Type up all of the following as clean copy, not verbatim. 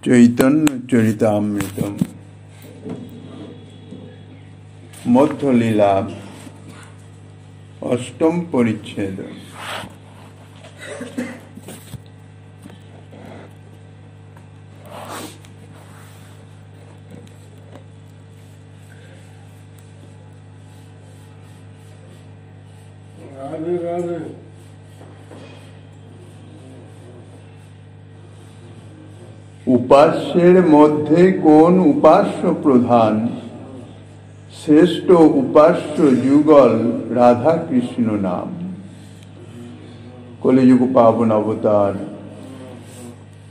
চৈতন্য চরিতামৃতম মধ্যলীলা অষ্টম পরিচ্ছেদ। উপাস্যের মধ্যে কোন উপাস্য প্রধান? শ্রেষ্ঠ উপাস্য যুগল রাধা কৃষ্ণ নাম। কলিযুগ পাবন অবতার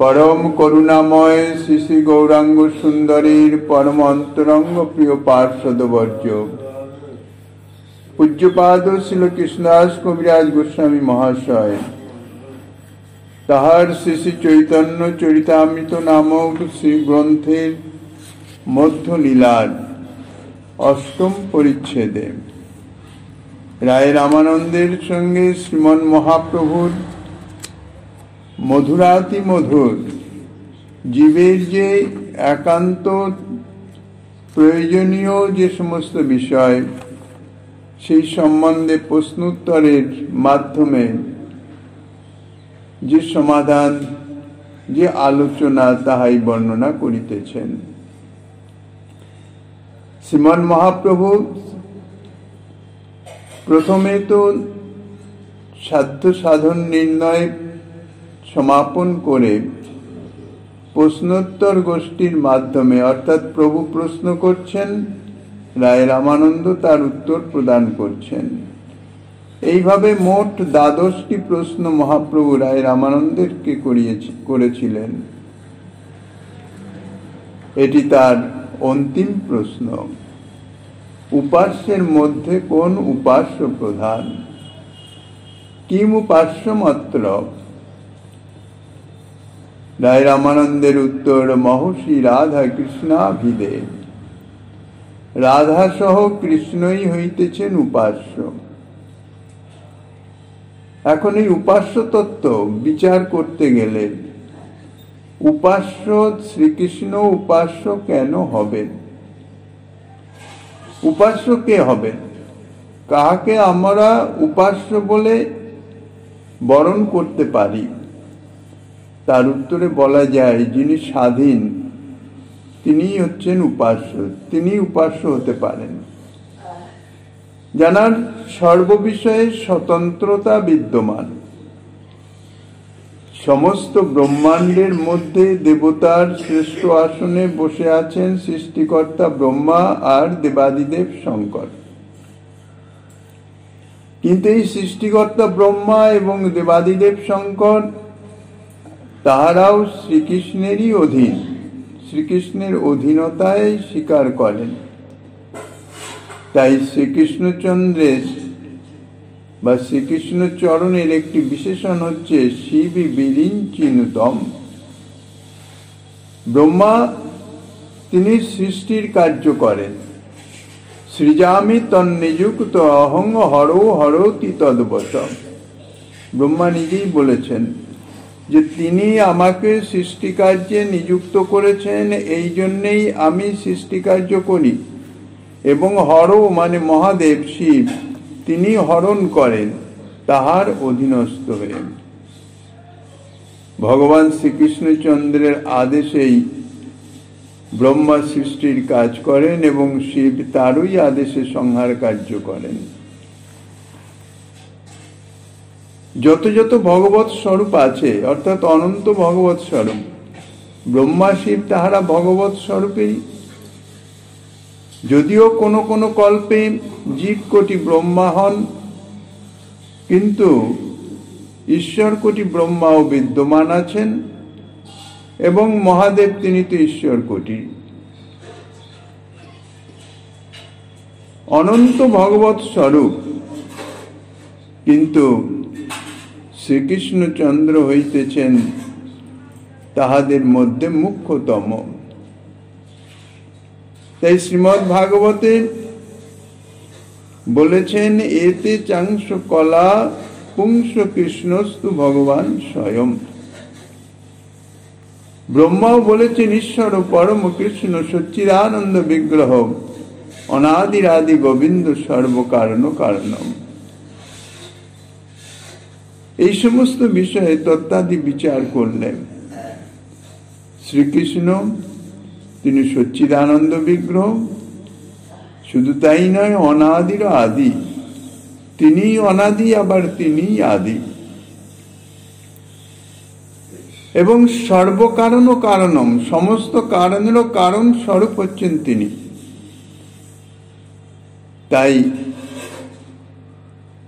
পরম করুণাময় শ্রী শ্রী গৌরাঙ্গ সুন্দরীর পরম অন্তরঙ্গ প্রিয় পার্ষদবর্য পূজ্যপাদ শ্রীল কৃষ্ণদাস কবিরাজ গোস্বামী মহাশয় তাহার শ্রী শ্রী চৈতন্য চরিতামৃত নামক শ্রী গ্রন্থের মধ্যলীলার অষ্টম পরিচ্ছেদে রায় রামানন্দের সঙ্গে শ্রীমন মহাপ্রভুর মধুরাতি মধুর জীবের যে একান্ত প্রয়োজনীয় যে সমস্ত বিষয় সেই সম্বন্ধে প্রশ্নোত্তরের মাধ্যমে যে সমাধান যে আলোচনা তাহাই বর্ণনা করিতেছেন। শ্রীমন মহাপ্রভু প্রথমে তো সাধ্য সাধন নির্ণয় সমাপন করে প্রশ্নোত্তর গোষ্ঠীর মাধ্যমে অর্থাৎ প্রভু প্রশ্ন করছেন, রায় রামানন্দ তার উত্তর প্রদান করছেন। এইভাবে মোট 12টি প্রশ্ন মহাপ্রভু রায় রামানন্দেরকে করেছিলেন। এটি তার অন্তিম প্রশ্ন। উপাস্যের মধ্যে কোন উপাস্য প্রধান? কিম উপাস্য মাত্র? রায় রামানন্দের উত্তর, মহর্ষি রাধা কৃষ্ণাভিদে। রাধা সহ কৃষ্ণই হইতেছেন উপাস্য। এখন এই উপাস্য তত্ত্ব বিচার করতে গেলে উপাস্য শ্রীকৃষ্ণ উপাস্য কেন হবেন? উপাস্য কে হবেন? কাহাকে আমরা উপাস্য বলে বরণ করতে পারি? তার উত্তরে বলা যায়, যিনি স্বাধীন তিনিই হচ্ছেন উপাস্য, তিনি উপাস্য হতে পারেন। যার সর্ববিষয়ে স্বতন্ত্রতা বিদ্যমান, সমস্ত ব্রহ্মাণ্ডের মধ্যে দেবতার শ্রেষ্ঠ আসনে বসে আছেন সৃষ্টিকর্তা ব্রহ্মা আর দেবাদিদেব শঙ্কর। কিন্তু এই সৃষ্টিকর্তা ব্রহ্মা এবং দেবাদিদেব শঙ্কর তাহারাও শ্রীকৃষ্ণেরই অধীন, শ্রীকৃষ্ণের অধীনতায় স্বীকার করেন। তাই শ্রীকৃষ্ণচন্দ্রের বা শ্রীকৃষ্ণ চরণের একটি বিশেষণ হচ্ছে শিবি বিরিঞ্চিনুতম। ব্রহ্মা তিনি সৃষ্টির কার্য করেন। সৃজামি তন্নিযুক্ত অহং হরো হরতি তদ্বশম। ব্রহ্মা নিজেই বলেছেন যে তিনি আমাকে সৃষ্টিকার্যে নিযুক্ত করেছেন, এই জন্যেই আমি সৃষ্টিকার্য করি। এবং হর মানে মহাদেব শিব, তিনি হরণ করেন তাহার অধীনস্থ হয়ে। ভগবান শ্রীকৃষ্ণচন্দ্রের আদেশেই ব্রহ্মা সৃষ্টির কাজ করেন এবং শিব তারই আদেশে সংহার কার্য করেন। যত যত ভগবৎ স্বরূপ আছে অর্থাৎ অনন্ত ভগবৎ স্বরূপ, ব্রহ্মা শিব তাহারা ভগবৎ স্বরূপেই। যদিও কোন কোন কল্পে জীব কোটি ব্রহ্মা হন, কিন্তু ঈশ্বর কোটি ব্রহ্মাও বিদ্যমান আছেন এবং মহাদেব তিনি তো ঈশ্বর কোটি। অনন্ত ভগবৎ স্বরূপ, কিন্তু শ্রীকৃষ্ণচন্দ্র হইতেছেন তাহাদের মধ্যে মুখ্যতম। তাই শ্রীমদ্ ভাগবতে বলেছেন, এতে চাংশ কলা পুংস কৃষ্ণস্তু ভগবান স্বয়ং। ব্রহ্মাও বলেছেন ঈশ্বর পরম কৃষ্ণ সচ্চিদানন্দ বিগ্রহ অনাদিরাদি গোবিন্দ সর্বকারণ কারণম। এই সমস্ত বিষয়ে তত্ত্বাদি বিচার করলেন। শ্রীকৃষ্ণ তিনি সচ্চিদানন্দ বিগ্রহ, শুধু তাই নয় অনাদির আদি, তিনি অনাদি আবার তিনি আদি, এবং সর্বকারণ কারণম, সমস্ত কারণেরও কারণ স্বরূপ হচ্ছেন তিনি। তাই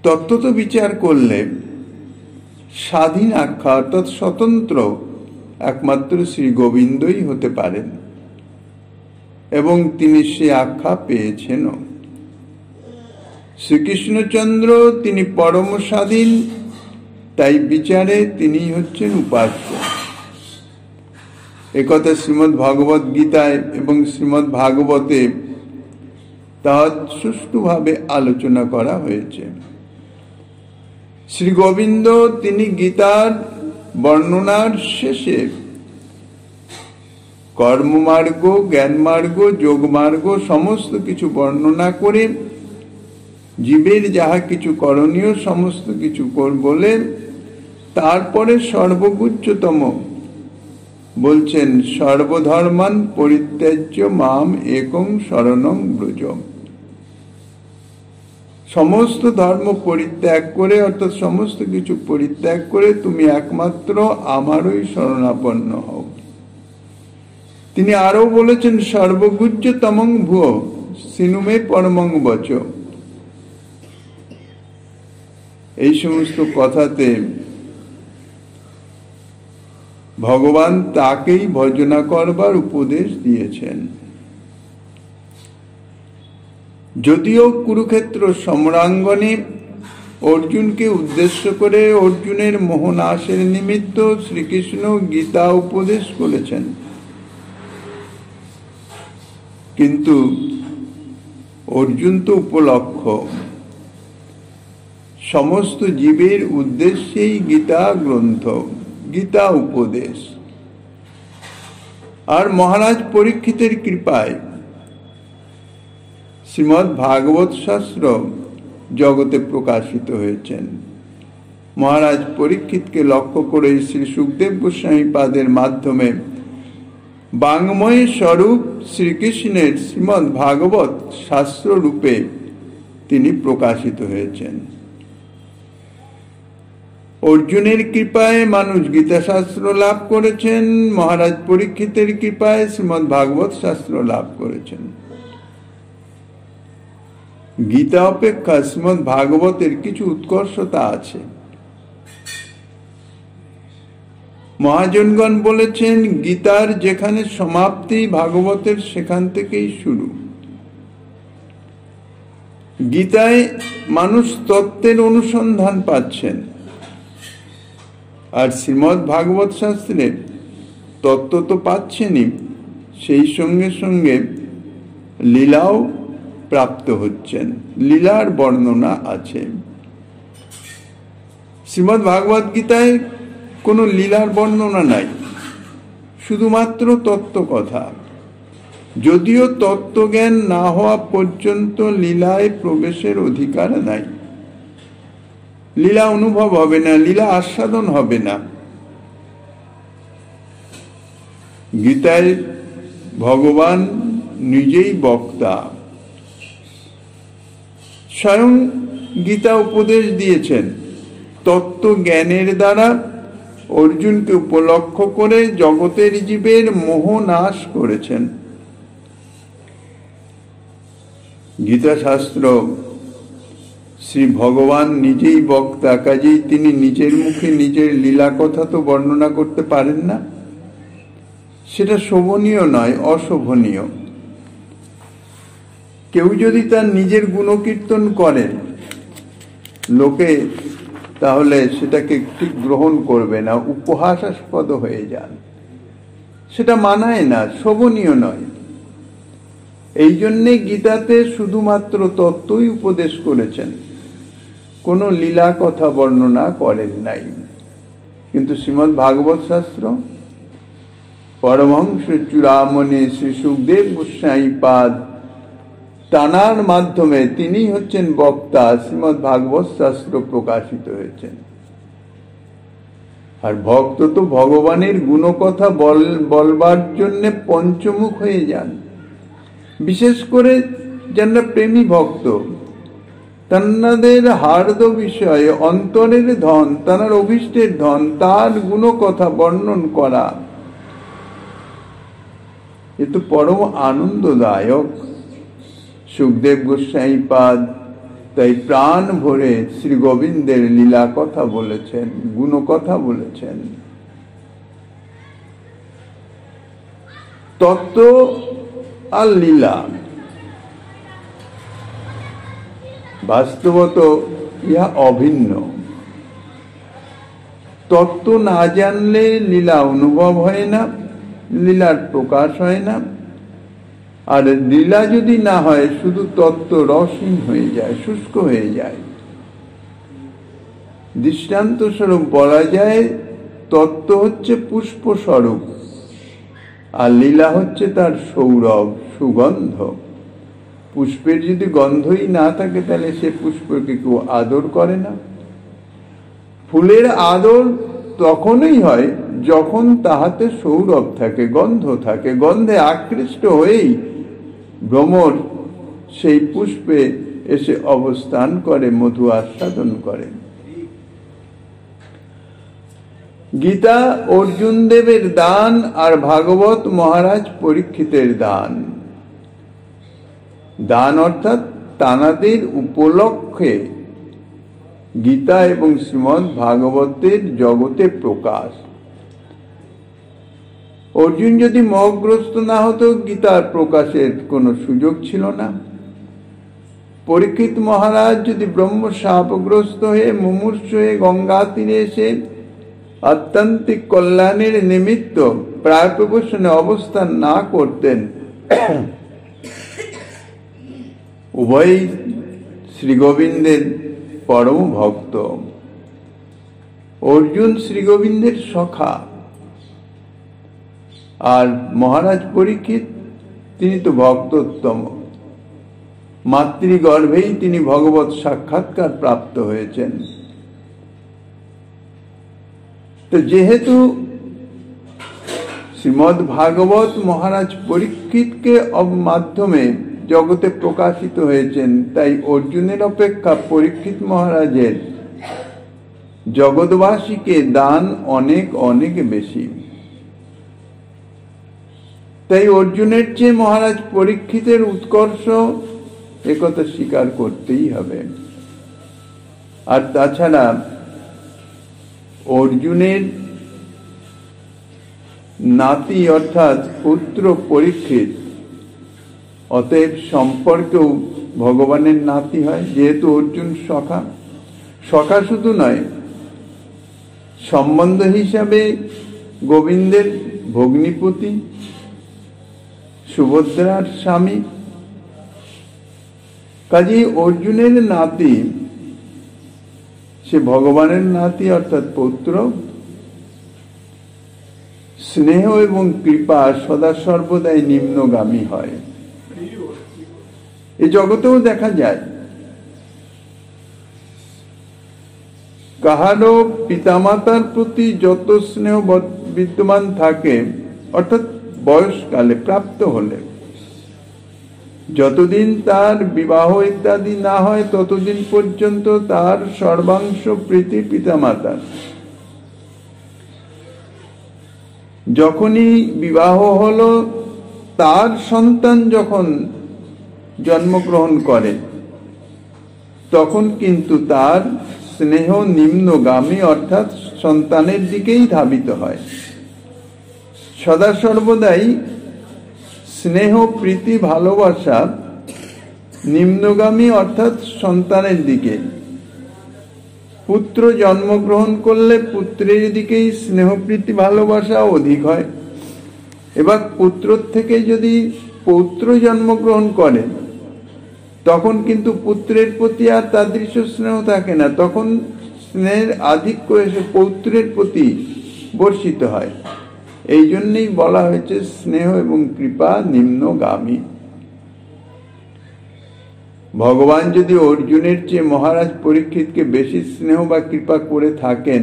তত্ত্বত বিচার করলে স্বাধীন আখ্যা অর্থাৎ স্বতন্ত্র একমাত্র শ্রী গোবিন্দই হতে পারেন, এবং তিনি সে আখ্যা পেয়েছেন। শ্রীকৃষ্ণচন্দ্র তিনি পরম স্বাধীন, তাই বিচারে তিনি হচ্ছেন উপাস্য। একথা শ্রীমদ্ ভগবত গীতায় এবং শ্রীমদ্ ভাগবতে তা সুষ্ঠুভাবে আলোচনা করা হয়েছে। শ্রী গোবিন্দ তিনি গীতার বর্ণনার শেষে কর্মমার্গ, জ্ঞানমার্গ, যোগমার্গ সমস্ত কিছু বর্ণনা করে জীবের যাহা কিছু করণীয় সমস্ত কিছু বলে তারপরে সর্বগুচ্চতম বলছেন সর্বধর্মান পরিত্যাজ্য মাম একং শরণং ব্রজ। সমস্ত ধর্ম পরিত্যাগ করে অর্থাৎ সমস্ত কিছু পরিত্যাগ করে তুমি একমাত্র আমারই শরণাপন্ন হও। তিনি আরো বলেছেন সর্বগুচ্চতমং ভুয়ো সিনুমে পরমং বচ। এই সমস্ত কথাতে ভগবান তাকেই ভজনা করবার উপদেশ দিয়েছেন। যদিও কুরুক্ষেত্র সমরাঙ্গনে অর্জুনকে উদ্দেশ্য করে অর্জুনের মোহনাশের নিমিত্ত শ্রীকৃষ্ণ গীতা উপদেশ করেছেন, কিন্তু অর্জুন তো উপলক্ষ, সমস্ত জীবের উদ্দেশ্যেই গীতা গ্রন্থ, গীতা উপদেশ। আর মহারাজ পরীক্ষিতের কৃপায় শ্রীমদ্ ভাগবত শাস্ত্র জগতে প্রকাশিত হয়েছেন। মহারাজ পরীক্ষিতকে লক্ষ্য করে শ্রী সুখদেব গোস্বামী পাদের মাধ্যমে বাঙ্গময় স্বরূপ শ্রীকৃষ্ণের শ্রীমদ্ ভাগবত শাস্ত্র রূপে তিনি প্রকাশিত হয়েছেন। অর্জুনের কৃপায় মানুষ গীতা শাস্ত্র লাভ করেছেন, মহারাজ পরীক্ষিতের কৃপায় শ্রীমদ্ ভাগবত শাস্ত্র লাভ করেছেন। গীতা অপেক্ষা শ্রীমদ্ ভাগবতের কিছু উৎকর্ষতা আছে। মহাজনগণ বলেছেন গীতার যেখানে সমাপ্তি ভাগবতের সেখান থেকেই শুরু। গীতায় মানুষ তত্ত্বের অনুসন্ধান পাচ্ছেন, আর শ্রীমদ্ ভাগবত শাস্ত্রে তত্ত্ব তো পাচ্ছেনই, সেই সঙ্গে সঙ্গে লীলাও প্রাপ্ত হচ্ছেন, লীলার বর্ণনা আছে। শ্রীমদ্ ভাগবত গীতায় কোনো লীলার বর্ণনা নাই, শুধুমাত্র তত্ত্ব কথা। যদিও তত্ত্বজ্ঞান না হওয়া পর্যন্ত লীলায় প্রবেশের অধিকার নাই, লীলা অনুভব হবে না, লীলা আস্বাদন হবে না। গীতায় ভগবান নিজেই বক্তা, স্বয়ং গীতা উপদেশ দিয়েছেন। তত্ত্ব জ্ঞানের দ্বারা অর্জুনকে উপলক্ষ করে জগতের জীবের মোহ নাশ করেছেন। গীতা শাস্ত্র শ্রী ভগবান নিজেই বক্তা, কাজেই তিনি নিজের মুখে নিজের লীলা কথা তো বর্ণনা করতে পারেন না, সেটা শোভনীয় নয়, অশোভনীয়। কেউ যদি তার নিজের গুণকীর্তন করেন লোকে, তাহলে সেটাকে ঠিক গ্রহণ করবে না, উপহাসাস্পদ হয়ে যান, সেটা মানায় না, শোভনীয় নয়। এই জন্যে গীতাতে শুধুমাত্র তত্ত্বই উপদেশ করেছেন, কোনো লীলা কথা বর্ণনা করেন নাই। কিন্তু শ্রীমদ্ ভাগবত শাস্ত্র পরমহংস চূড়ামণি শ্রী সুখদেব গোস্বামী পাদ টানার মাধ্যমে তিনি হচ্ছেন বক্তা, শ্রীমদ্ ভাগবত শাস্ত্র প্রকাশিত হয়েছেন। আর ভক্ত তো ভগবানের গুণকথা বলবার জন্য পঞ্চমুখ হয়ে যান। বিশেষ করে যারা প্রেমী ভক্ত, তাদের হার্দ বিষয়ে অন্তরের ধন, তার অভীষ্টের ধন, তার গুণকথা বর্ণন করা এ তো পরম আনন্দদায়ক। সুখদেব গোস্বামী পাদ তাই প্রাণ ভরে শ্রী গোবিন্দের লীলা কথা বলেছেন, গুণ কথা বলেছেন। তত্ত্ব আর লীলা বাস্তবত ইহা অভিন্ন। তত্ত্ব না জানলে লীলা অনুভব হয় না, লীলার প্রকাশ হয় না। আর লীলা যদি না হয়, শুধু তত্ত্ব রসহীন হয়ে যায়, শুষ্ক হয়ে যায়। দৃষ্টান্ত স্বরূপ বলা যায়, তত্ত্ব হচ্ছে পুষ্প স্বরূপ, আর লীলা হচ্ছে তার সৌরভ, সুগন্ধ। পুষ্পের যদি গন্ধই না থাকে, তাহলে সে পুষ্পকে কেউ আদর করে না। ফুলের আদর তখনই হয় যখন তাহাতে সৌরভ থাকে, গন্ধ থাকে। গন্ধে আকৃষ্ট হয়েই ভ্রমর সেই পুষ্পে এসে অবস্থান করে, মধু আস্বাদন করে। গীতা অর্জুন দেবের দান, আর ভাগবত মহারাজ পরীক্ষিতের দান। দান অর্থাৎ তানাদের উপলক্ষে গীতা এবং শ্রীমদ্ ভাগবতের জগতে প্রকাশ। অর্জুন যদি মোহগ্রস্ত না হতো, গীতার প্রকাশের কোনো সুযোগ ছিল না। পরীক্ষিত মহারাজ যদি ব্রহ্ম শাপগ্রস্ত হয়ে মুমূর্ষ হয়ে গঙ্গা তীরে এসে আত্যন্তিক কল্যাণের নিমিত্ত প্রায় প্রবসনে অবস্থান না করতেন, উভয়ই শ্রী গোবিন্দের পরম ভক্ত। অর্জুন শ্রী গোবিন্দের সখা, আর মহারাজ পরীক্ষিত তিনি তো ভক্তোত্তম। মাতৃগর্ভেই তিনি ভগবত সাক্ষাৎকার প্রাপ্ত হয়েছেন। তো যেহেতু শ্রীমদ্ ভাগবত মহারাজ পরীক্ষিতকে মাধ্যমে জগতে প্রকাশিত হয়েছেন, তাই অর্জুনের অপেক্ষা পরীক্ষিত মহারাজের জগৎবাসীকে দান অনেক অনেক বেশি। তাই অর্জুনের চেয়ে মহারাজ পরীক্ষিতের উৎকর্ষ একথা স্বীকার করতেই হবে। আর তাছাড়া অর্জুনের নাতি অর্থাৎ পুত্র পরীক্ষিত, অতএব সম্পর্কেও ভগবানের নাতি হয়। যেহেতু অর্জুন সখা, সখা শুধু নয়, সম্বন্ধ হিসাবে গোবিন্দের ভগ্নিপতি, সুভদ্রার স্বামী। কাজেই অর্জুনের নাতি, সে ভগবানের নাতি অর্থাৎ পুত্র। স্নেহ এবং কৃপা সদা সর্বদাই নিম্নগামী হয়, এই জগতেও দেখা যায়। কাহারও পিতামাতার প্রতি যত স্নেহ বিদ্যমান থাকে, অর্থাৎ বয়সকালে প্রাপ্ত হলে, যতদিন তার বিবাহ ইত্যাদি না হয় ততদিন পর্যন্ত তার সর্বাংশ প্রীতি পিতামাতার। যখনই বিবাহ হলো, তার সন্তান যখন জন্মগ্রহণ করে, তখন কিন্তু তার স্নেহ নিম্নগামী, অর্থাৎ সন্তানের দিকেই ধাবিত হয়। সদা সর্বদাই স্নেহ প্রীতি ভালোবাসা নিম্নগামী, অর্থাৎ সন্তানের দিকে। পুত্র জন্মগ্রহণ করলে পুত্রের দিকেই স্নেহ প্রীতি ভালোবাসা অধিক হয়। এবার পুত্র থেকে যদি পৌত্র জন্মগ্রহণ করে, তখন কিন্তু পুত্রের প্রতি আর তাদৃশ্য স্নেহ থাকে না, তখন স্নেহের আধিক্য এসে পৌত্রের প্রতি বর্ষিত হয়। এই জন্যই বলা হয়েছে স্নেহ এবং কৃপা নিম্নগামী। ভগবান যদি অর্জুনের চেয়ে মহারাজ পরীক্ষিতকে বেশি স্নেহ বা কৃপা করে থাকেন,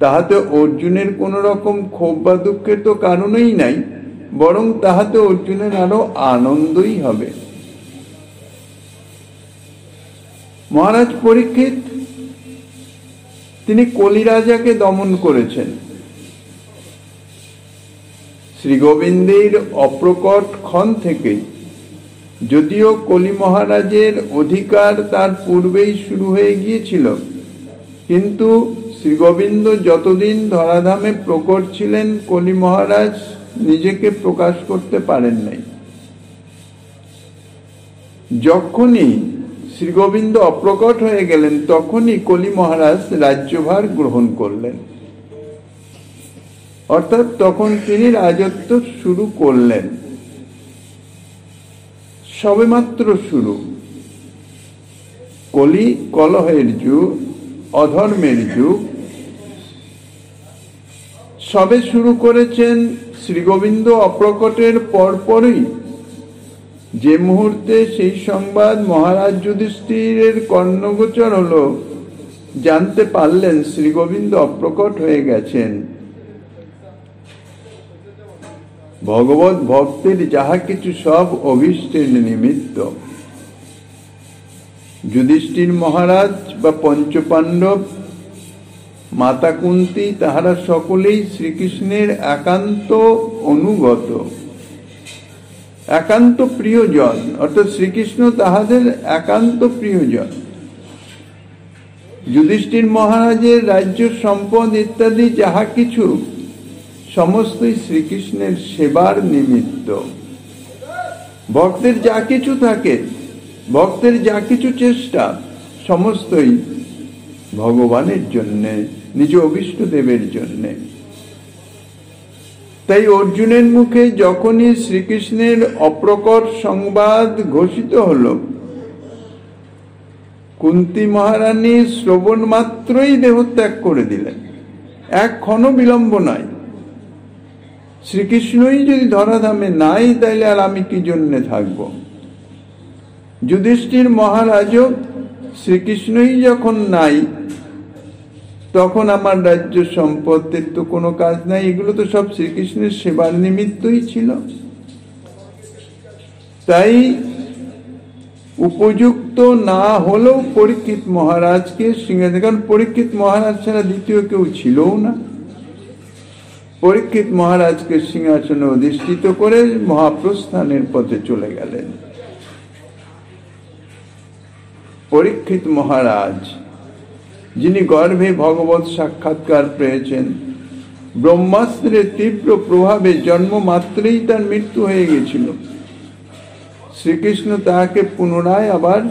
তাহাতে অর্জুনের কোন রকম ক্ষোভ বা দুঃখের তো কারণই নাই, বরং তাহাতে অর্জুনের আরো আনন্দই হবে। মহারাজ পরীক্ষিত তিনি কলিরাজাকে দমন করেছেন। শ্রী গোবিন্দের অপ্রকট ক্ষণ থেকে, যদিও কলি মহারাজের অধিকার তার পূর্বেই শুরু হয়ে গিয়েছিল, কিন্তু শ্রী গোবিন্দ যতদিন ধরাধামে প্রকট ছিলেন কলি মহারাজ নিজেকে প্রকাশ করতে পারেন নাই। যখনই শ্রী গোবিন্দ অপ্রকট হয়ে গেলেন তখনই কলি মহারাজ রাজ্যভার গ্রহণ করলেন, অর্থাৎ তখন তিনি রাজত্ব শুরু করলেন। সবেমাত্র শুরু। কলি কলহের যুগ, অধর্মের যুগ সবে শুরু করেছেন শ্রী গোবিন্দ অপ্রকটের পরপরই। যে মুহূর্তে সেই সংবাদ মহারাজ যুধিষ্ঠিরের কর্ণগোচর হলো, জানতে পারলেন শ্রী গোবিন্দ অপ্রকট হয়ে গেছেন। ভগবত ভক্তের যাহা কিছু সব অভীষ্টের নিমিত্ত। যুধিষ্ঠির মহারাজ বা পঞ্চপাণ্ডব, মাতা কুন্তী, তাহারা সকলেই শ্রীকৃষ্ণের একান্ত অনুগত, একান্ত প্রিয়জন, অর্থাৎ শ্রীকৃষ্ণ তাহাদের একান্ত প্রিয়জন। যুধিষ্ঠির মহারাজের রাজ্য সম্পদ ইত্যাদি যাহা কিছু সমস্তই শ্রীকৃষ্ণের সেবার নিমিত্ত। ভক্তের যা কিছু থাকে, ভক্তের যা কিছু চেষ্টা, সমস্তই ভগবানের জন্যে, নিজ অভীষ্ট দেবের জন্যে। তাই অর্জুনের মুখে যখনই শ্রীকৃষ্ণের অপ্রকট সংবাদ ঘোষিত হল, কুন্তী মহারানী শ্রবণ মাত্রই দেহত্যাগ করে দিলেন, এক ক্ষণ বিলম্ব নাই। শ্রীকৃষ্ণই যদি ধরাধামে নাই, তাইলে আর আমি কি জন্যে থাকব? যুধিষ্ঠির মহারাজও শ্রীকৃষ্ণই যখন নাই, তখন আমার রাজ্য সম্পত্তির তো কোনো কাজ নাই, এগুলো তো সব শ্রীকৃষ্ণের সেবার নিমিত্তই ছিল। তাই উপযুক্ত না হলেও পরীক্ষিত মহারাজকে সিংহাসনে, কারণ পরীক্ষিত মহারাজ ছাড়া দ্বিতীয় কেউ ছিলও না, পরীক্ষিত মহারাজকে সিংহাসনে অধিষ্ঠিত করে মহাপ্রস্থানের পথে চলে গেলেন। পরীক্ষিত মহারাজ, যিনি গর্ভে ভগবত সাক্ষাৎকার পেয়েছেন, ব্রহ্মাস্ত্রের তীব্র প্রভাবে জন্ম মাত্রেই তার মৃত্যু হয়ে গেছিল, শ্রীকৃষ্ণ তাহাকে পুনরায় আবার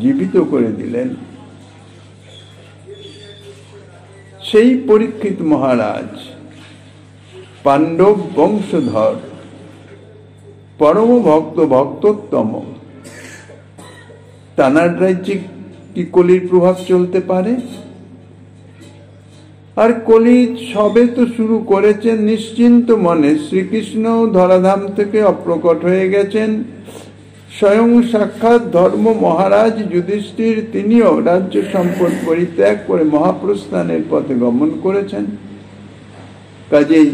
জীবিত করে দিলেন। সেই পরীক্ষিত মহারাজ পাণ্ডব বংশধর, পরম ভক্ত, ভক্তোত্তম, তানার রাজ্যে কি কলির প্রভাব চলতে পারে? আর কলি সবে তো শুরু করেছেন নিশ্চিন্ত মনে। শ্রীকৃষ্ণ ধরাধাম থেকে অপ্রকট হয়ে গেছেন, স্বয়ং সাক্ষাৎ ধর্ম মহারাজ যুধিষ্ঠির তিনিও রাজ্য সম্পদ পরিত্যাগ করে মহাপ্রস্থানের পথে গমন করেছেন। কাজেই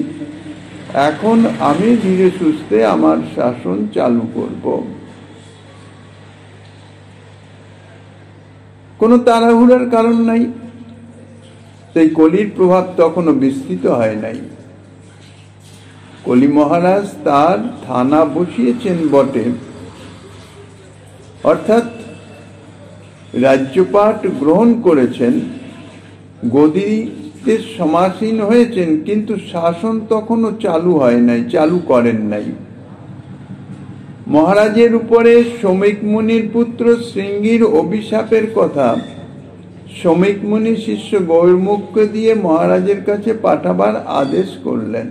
এখন আমি ধীরে সুস্থে আমার শাসন চালু করব, কোনো তাড়াহুড়ার কারণ নাই। তাই কলির প্রভাব তখনও বিস্তৃত হয় নাই। কলি মহারাজ তার থানা বসিয়েছেন বটে, অর্থাৎ রাজ্যপাট গ্রহণ করেছেন, গদিতে সমাসীন হয়েছেন, কিন্তু শাসন তখনও চালু হয় নাই, চালু করেন নাই। মহারাজের উপরে শমিক মুনির পুত্র শৃঙ্গীর অভিশাপের কথা শমিক মুনি শিষ্য গৌরমুখকে দিয়ে মহারাজের কাছে পাঠাবার আদেশ করলেন।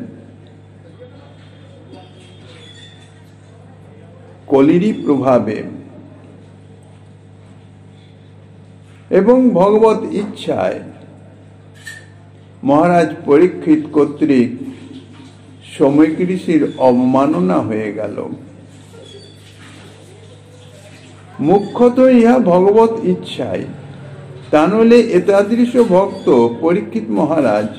কলিরই প্রভাবে এবং ভগবত ইচ্ছায় মহারাজ পরীক্ষিত কর্তৃক সমীক ঋষির অবমাননা হয়ে গেল। মুখ্যত ইহা ভগবত ইচ্ছায়, তা নইলে এতাদৃশ ভক্ত পরীক্ষিত মহারাজ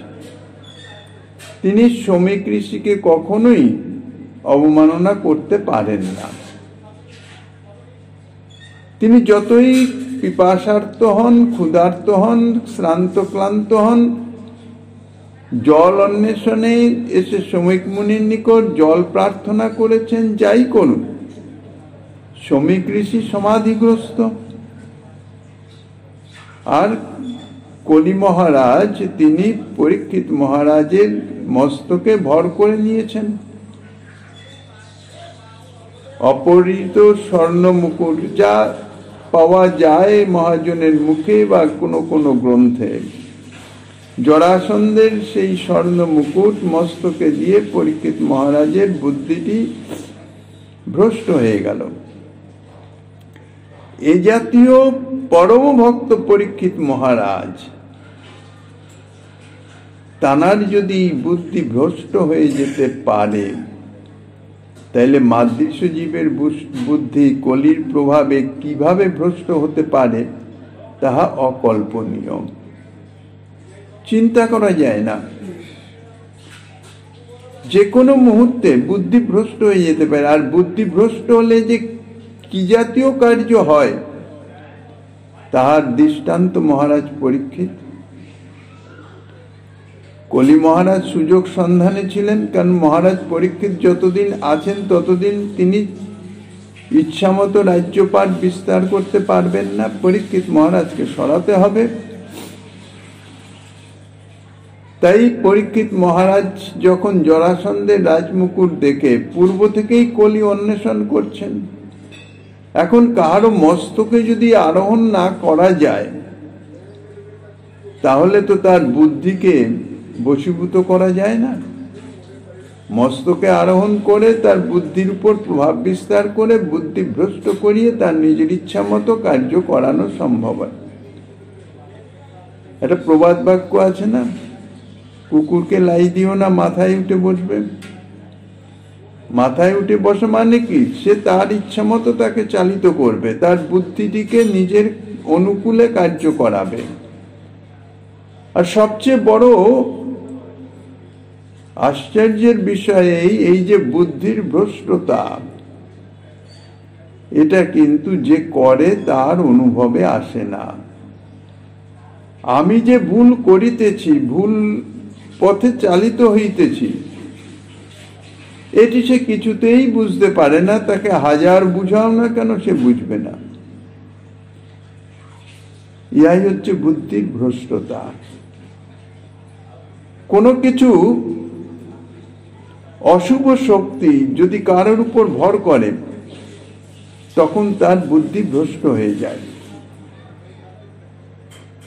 তিনি সমীক ঋষিকে কখনোই অবমাননা করতে পারেন না। তিনি যতই পিপাসার্ত হন, ক্ষুধার্ত হন, শ্রান্ত ক্লান্ত হন, জল অন্বেষণে এসে সমীক মুনির নিকট জল প্রার্থনা করেছেন, যাই করুন, সমীক ঋষি সমাধিগ্রস্ত। আর কলি মহারাজ তিনি পরীক্ষিত মহারাজের মস্তকে ভর করে নিয়েছেন অপহৃত স্বর্ণ মুকুট, যা পাওয়া যায় মহাজনের মুখে বা কোনো কোনো গ্রন্থে। জরাসন্ধের সেই স্বর্ণ মুকুট মস্তকে দিয়ে পরীক্ষিত মহারাজের বুদ্ধিটি ভ্রষ্ট হয়ে গেল। এ জাতীয় পরম ভক্ত পরীক্ষিত মহারাজ, তানার যদি বুদ্ধি ভ্রষ্ট হয়ে যেতে পারে, তাহলে মাদৃশ্য জীবের বুদ্ধি কলির প্রভাবে কিভাবে ভ্রষ্ট হতে পারে তাহা অকল্পনীয়, চিন্তা করা যায় না। যে কোনো মুহূর্তে বুদ্ধি ভ্রষ্ট হয়ে যেতে পারে। আর বুদ্ধি ভ্রষ্ট হলে যে কি জাতীয় কার্য হয় তাহার দৃষ্টান্ত মহারাজ পরীক্ষিত। কলি মহারাজ সুযোগ সন্ধানে ছিলেন, কারণ মহারাজ পরীক্ষিত যতদিন আছেন ততদিন তিনি ইচ্ছামতো রাজ্যপাট বিস্তার করতে পারবেন না। পরীক্ষিত মহারাজকে সরাতে হবে। তাই পরীক্ষিত মহারাজ যখন জরাসন্ধের রাজমুকুট দেখে পূর্ব থেকেই কলি অন্বেষণ করছেন, এখন কাহারও মস্তকে যদি আরোহণ না করা যায় তাহলে তো তার বুদ্ধিকে বশীভূত করা যায় না। মস্তকে আরোহণ করে তার বুদ্ধির উপর প্রভাব বিস্তার করে বুদ্ধি ভ্রষ্ট করিয়ে তার নিজের ইচ্ছা মতো কার্য করানো সম্ভব হয়। একটা প্রবাদ বাক্য আছে না, কুকুরকে লাই দিও না মাথায় উঠে বসবে। মাথায় উঠে বসে মানে কি, সে তার ইচ্ছা মতো তাকে চালিত করবে, তার বুদ্ধিটিকে নিজের অনুকূলে কার্য করাবে। আর সবচেয়ে বড় আশ্চর্যের বিষয় এই যে বুদ্ধির ভ্রষ্টতা, এটা কিন্তু যে করে তার অনুভবে আসে না। আমি যে ভুল করিতেছি, ভুল পথে চালিত হইতেছি, এটি সে কিছুতেই বুঝতে পারে না। তাকে হাজার বুঝাও না কেন, সে বুঝবে না। ইহাই হচ্ছে বুদ্ধির ভ্রষ্টতা। কোনো কিছু অশুভ শক্তি যদি কারোর উপর ভর করে, তখন তার বুদ্ধি ভ্রষ্ট হয়ে যায়।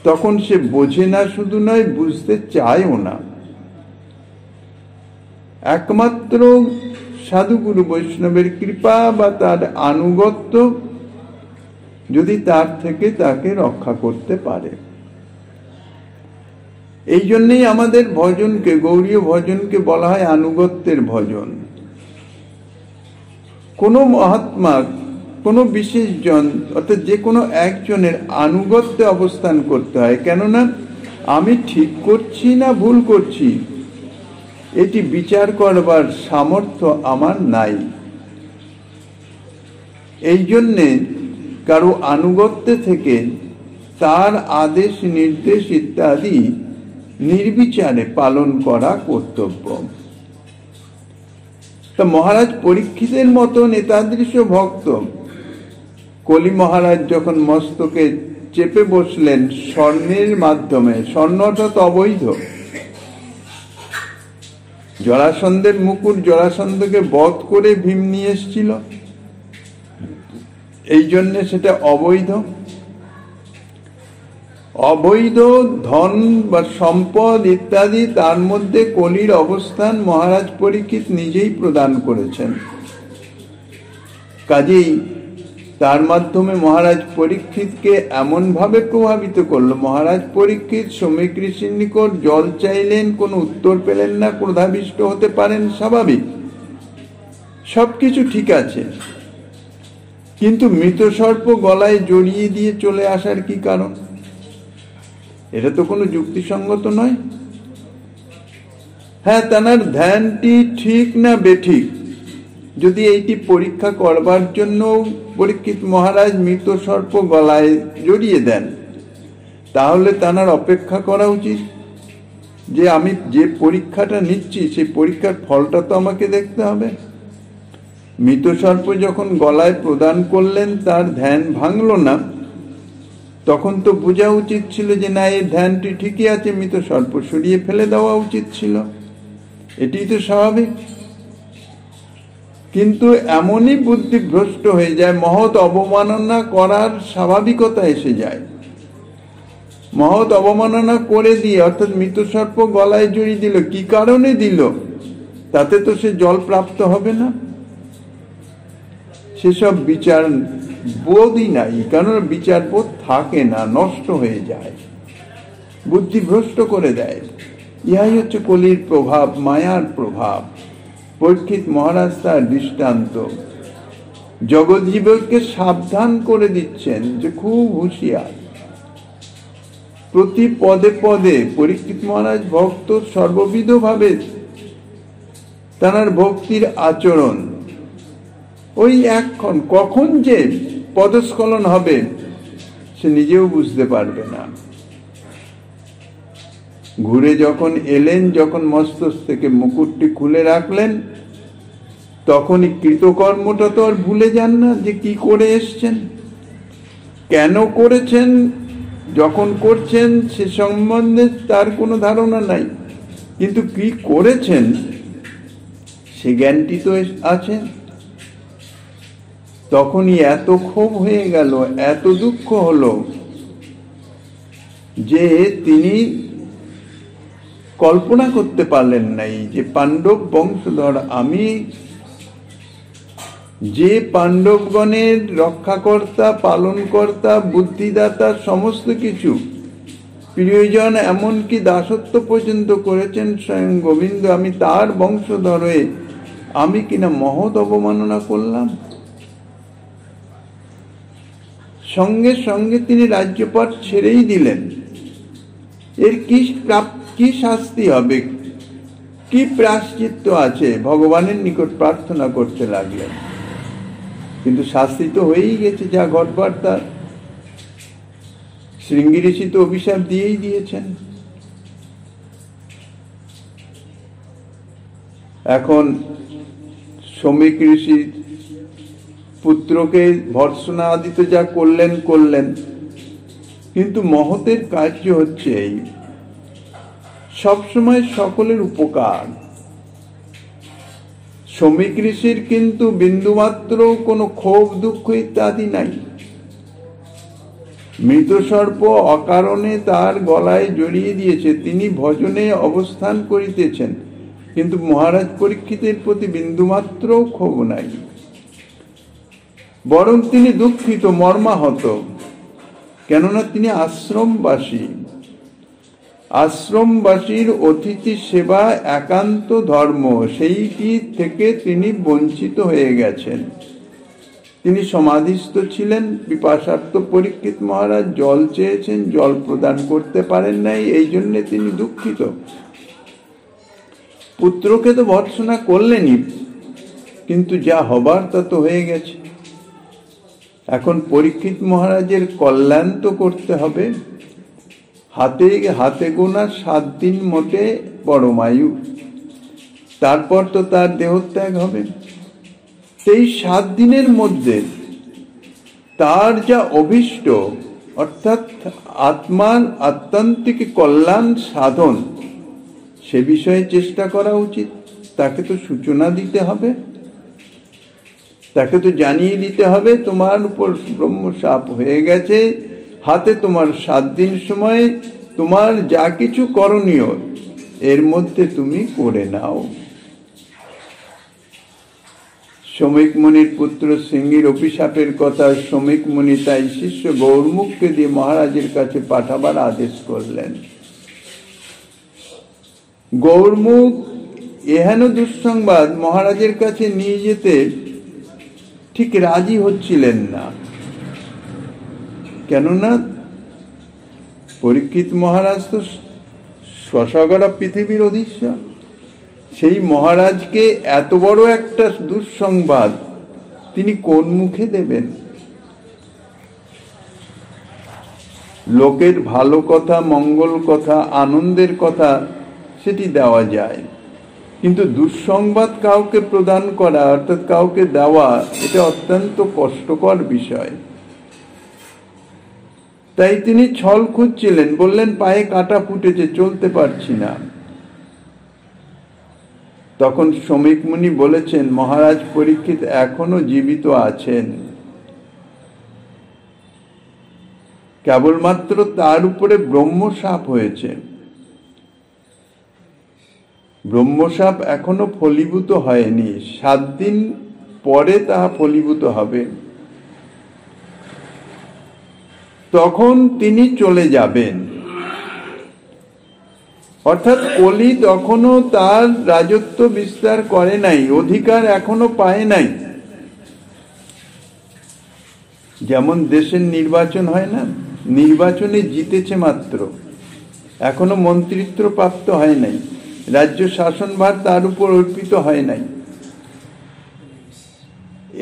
তখন সে বোঝে না, শুধু নয় বুঝতে চায়ও না। একমাত্র সাধুগুরু বৈষ্ণবের কৃপা বা তার আনুগত্য যদি তার থেকে তাকে রক্ষা করতে পারে। এই জন্যই আমাদের ভজনকে, গৌড়ীয় ভজনকে বলা হয় আনুগত্যের ভজন। কোনো মহাত্মা, কোনো বিশেষ জন, অর্থাৎ যে কোনো একজনের আনুগত্যে অবস্থান করতে হয়। কেননা আমি ঠিক করছি না ভুল করছি, এটি বিচার করবার সামর্থ্য আমার নাই। এই জন্যে কারো আনুগত্যে থেকে তার আদেশ নির্দেশ ইত্যাদি নির্বিচারে পালন করা কর্তব্য। তা মহারাজ পরীক্ষিতের মতন এতাদৃশ ভক্ত কলি মহারাজ যখন মস্তকে চেপে বসলেন স্বর্ণের মাধ্যমে, স্বর্ণ অর্থাৎ অবৈধ, জরাসন্ধের মুকুট জরাসন্ধকে বধ করে ভীম নিয়ে এসেছিল, এই জন্য সেটা অবৈধ। অবৈধ ধন বা সম্পদ ইত্যাদি, তার মধ্যে কলির অবস্থান মহারাজ পরীক্ষিত নিজেই প্রদান করেছেন। কাজেই তার মাধ্যমে মহারাজ পরীক্ষিতকে এমনভাবে প্রভাবিত করলো, মহারাজ পরীক্ষিত শ্রমিক ঋষির নিকট জল চাইলেন, কোনো উত্তর পেলেন না, ক্রোধাবিষ্ট হতে পারেন, স্বাভাবিক, সবকিছু ঠিক আছে, কিন্তু মৃত সর্প গলায় জড়িয়ে দিয়ে চলে আসার কি কারণ? এটা তো কোনো যুক্তিসঙ্গত নয়। হ্যাঁ, তার ধ্যানটি ঠিক না বেঠিক, যদি এইটি পরীক্ষা করবার জন্য পরীক্ষিত মহারাজ মৃত সর্প গলায় জড়িয়ে দেন, তাহলে তার অপেক্ষা করা উচিত যে আমি যে পরীক্ষাটা নিচ্ছি সেই পরীক্ষার ফলটা তো আমাকে দেখতে হবে। মৃত সর্প যখন গলায় প্রদান করলেন, তার ধ্যান ভাঙল না, তখন তো বোঝা উচিত ছিল যে না, এই ধ্যানটি ঠিকই আছে, মৃত সর্প সরিয়ে ফেলে দেওয়া উচিত ছিল, এটি তো স্বাভাবিক। কিন্তু এমনই বুদ্ধি ভ্রষ্ট হয়ে যায়, মহৎ অবমাননা করার স্বাভাবিকতা এসে যায়। মহৎ অবমাননা করে দিয়ে, অর্থাৎ মৃত সর্প গলায় জড়িয়ে দিল, কি কারণে দিল? তাতে তো সে জল প্রাপ্ত হবে না, সেসব বিচার বোধই নাই, কারণ বিচার বোধ থাকে না, নষ্ট হয়ে যায়, বুদ্ধি ভ্রষ্ট করে দেয়। ইহাই হচ্ছে কলির প্রভাব, মায়ার প্রভাব। পরীক্ষিত মহারাজ তার দৃষ্টান্ত জগৎজীবকে সাবধান করে দিচ্ছেন যে খুব হুঁশিয়ার। প্রতি পদে পদে পরীক্ষিত মহারাজ ভক্ত সর্ববিধ ভাবে তার ভক্তির আচরণ, ওই একক্ষণ কখন যে পদস্খলন হবে সে নিজেও বুঝতে পারবে না। ঘুরে যখন এলেন, যখন মস্তক থেকে মুকুটটি খুলে রাখলেন, তখনই কৃতকর্মটা তো আর ভুলে যান না যে কি করে এসছেন, কেন করেছেন। যখন করছেন সে সম্বন্ধে তার কোনো ধারণা নাই, কিন্তু কি করেছেন সে জ্ঞানটি তো আছে। তখনই এত ক্ষোভ হয়ে গেল, এত দুঃখ হলো যে তিনি কল্পনা করতে পারলেন নাই যে পাণ্ডব বংশধর আমি, যে পাণ্ডবগণের রক্ষাকর্তা, পালনকর্তা, বুদ্ধিদাতা, সমস্ত কিছু প্রিয়জন, এমনকি দাসত্ব পর্যন্ত করেছেন স্বয়ং গোবিন্দ, আমি তার বংশধর হয়ে আমি কিনা মহৎ অবমাননা করলাম। সঙ্গে সঙ্গে তিনি রাজ্যপাট ছেড়েই দিলেন। এর কি শাস্তি হবে, কি প্রায়শ্চিত্ত আছে, ভগবানের নিকট প্রার্থনা করতে লাগলেন। কিন্তু শাস্তি তো হয়েই গেছে, যা ঘটবার তার। শৃঙ্গি ঋষি তো অভিশাপ দিয়েই দিয়েছেন। এখন শ্রমিক ঋষি পুত্রকে ভর্ৎসনা আদি তো যা করলেন, কিন্তু মহতের কার্য হচ্ছে এই সবসময় সকলের উপকার। শ্রমিক ঋষির কিন্তু বিন্দুমাত্র কোনো ক্ষোভ, দুঃখ ইত্যাদি নাই। মৃত সর্প অকারণে তার গলায় জড়িয়ে দিয়েছে, তিনি ভজনে অবস্থান করিতেছেন, কিন্তু মহারাজ পরীক্ষিতের প্রতি বিন্দুমাত্র ক্ষোভ নাই, বরং তিনি দুঃখিত, মর্মাহত। কেননা তিনি আশ্রমবাসী, আশ্রমবাসীর অতিথি সেবা একান্ত ধর্ম, সেইটি থেকে তিনি বঞ্চিত হয়ে গেছেন। তিনি সমাধিস্থ ছিলেন, পিপাসার্ত পরীক্ষিত মহারাজ জল চেয়েছেন, জল প্রদান করতে পারেন নাই, এই জন্য তিনি দুঃখিত। পুত্রকে তো ভর্ৎসনা করলেনই, কিন্তু যা হবার তা তো হয়ে গেছে। এখন পরীক্ষিত মহারাজের কল্যাণ তো করতে হবে। হাতে গোনা 7 দিন মোটে পরমায়ু, তারপর তো তার দেহত্যাগ হবে। সেই 7 দিনের মধ্যে তার যা অভিষ্ট, অর্থাৎ আত্মার আত্যন্তিক কল্যাণ সাধন, সে বিষয়ে চেষ্টা করা উচিত। তাকে তো সূচনা দিতে হবে, তাকে তো জানিয়ে দিতে হবে তোমার উপর ব্রহ্মশাপ হয়ে গেছে, হাতে তোমার 7 দিন সময়, তোমার যা কিছু করণীয় এর মধ্যে তুমি করে নাও। শ্রমিক মুনির পুত্র সিংহীর অভিশাপের কথা শ্রমিক মুনি তাই শিষ্য গৌরমুখকে দিয়ে মহারাজের কাছে পাঠাবার আদেশ করলেন। গৌরমুখ এহেন দুঃসংবাদ মহারাজের কাছে নিয়ে যেতে ঠিক রাজি হচ্ছিলেন না। কেননা পরীক্ষিত মহারাজ তো শশাগরা পৃথিবীর অধীশ্বর, সেই মহারাজকে এত বড় একটা দুঃসংবাদ তিনি কোন মুখে দেবেন? লোকের ভালো কথা, মঙ্গল কথা, আনন্দের কথা সেটি দেওয়া যায়, কিন্তু দুঃসংবাদ কাউকে প্রদান করা অর্থাৎ কাউকে দেওয়া এটা অত্যন্ত কষ্টকর বিষয়। তাই তিনি ছল খুঁজছিলেন, বললেন পায়ে কাঁটা ফুটেছে, চলতে পারছি না। তখন শ্রমিক মুনি বলেছেন, মহারাজ পরীক্ষিত এখনো জীবিত আছেন, কেবলমাত্র তার উপরে ব্রহ্মশাপ হয়েছে। ব্রহ্মশাপ এখনো ফলীভূত হয়নি, 7 দিন পরে তাহা ফলীভূত হবে, তখন তিনি চলে যাবেন। অর্থাৎ কলি তখনও তার রাজত্ব বিস্তার করে নাই, অধিকার এখনো পায় নাই। যেমন দেশের নির্বাচন হয় না, নির্বাচনে জিতেছে মাত্র, এখনো মন্ত্রিত্ব প্রাপ্ত হয় নাই, রাজ্য শাসনভার তার উপর অর্পিত হয় নাই।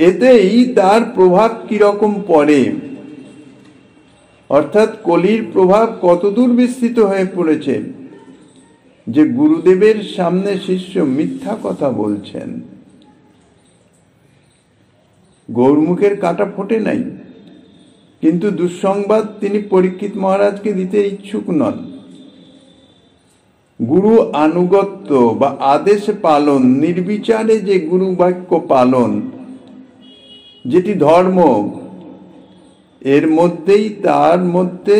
এতেই তার প্রভাব কিরকম পড়ে, অর্থাৎ কলির প্রভাব কতদূর বিস্তৃত হয়ে পড়েছে যে গুরুদেবের সামনে শিষ্য মিথ্যা কথা বলছেন। গৌরমুখের কাঁটা ফোটে নাই, কিন্তু দুঃসংবাদ তিনি পরীক্ষিত মহারাজকে দিতে ইচ্ছুক নন। গুরু আনুগত্য বা আদেশ পালন, নির্বিচারে যে গুরু বাক্য পালন, যেটি ধর্ম, এর মধ্যেই তার মধ্যে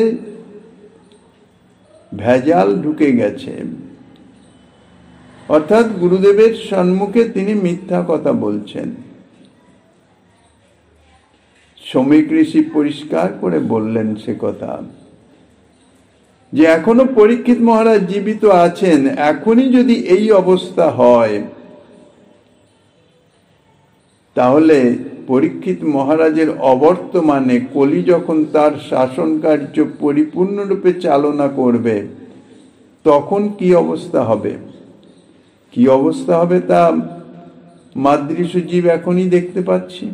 ভেজাল ঢুকে গেছে। অর্থাৎ গুরুদেবের সম্মুখে তিনি মিথ্যা কথা বলছেন। শ্রমিক ঋষি পরিষ্কার করে বললেন সে কথা, যে এখনো পরীক্ষিত মহারাজ জীবিত আছেন, এখনই যদি এই অবস্থা হয় তাহলে পরীক্ষিত মহারাজের অবর্তমানে কলি যখন তার শাসন কার্য পরিপূর্ণরূপে চালনা করবে তখন কি অবস্থা হবে? কি অবস্থা হবে তা মাদৃশ জীব এখনই দেখতে পাচ্ছি।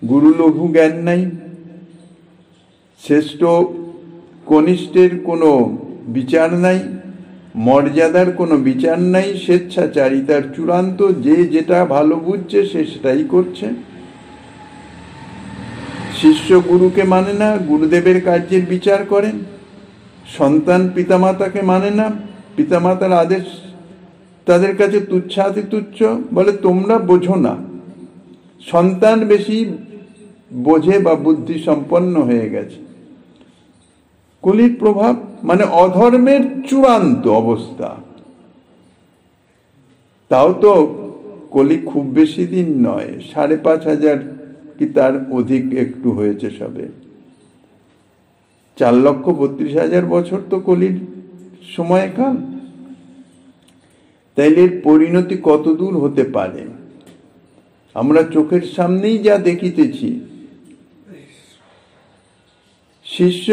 গুরু লঘু জ্ঞান নাই, শ্রেষ্ঠ কনিষ্ঠের কোনো বিচার নাই, মর্যাদার কোনো বিচার নাই, স্বেচ্ছাচারিতার চূড়ান্ত, যে যেটা ভালো বুঝছে সে সেটাই করছে। শিষ্য গুরুকে মানে না, গুরুদেবের কার্যের বিচার করেন। সন্তান পিতামাতাকে মানে না, পিতামাতার আদেশ তাদের কাছে তুচ্ছাতি তুচ্ছ, বলে তোমরা বোঝো না। সন্তান বেশি বোঝে বা বুদ্ধি সম্পন্ন হয়ে গেছে। কলির প্রভাব মানে অধর্মের চূড়ান্ত অবস্থা। তাও তো কলি খুব বেশি দিন নয়, 5,500 কি তার অধিক একটু হয়েছে সবে। 4,32,000 বছর তো কলির সময়কাল। তাইলে এর পরিণতি কত দূর হতে পারে? আমরা চোখের সামনেই যা দেখিতেছি। শিষ্য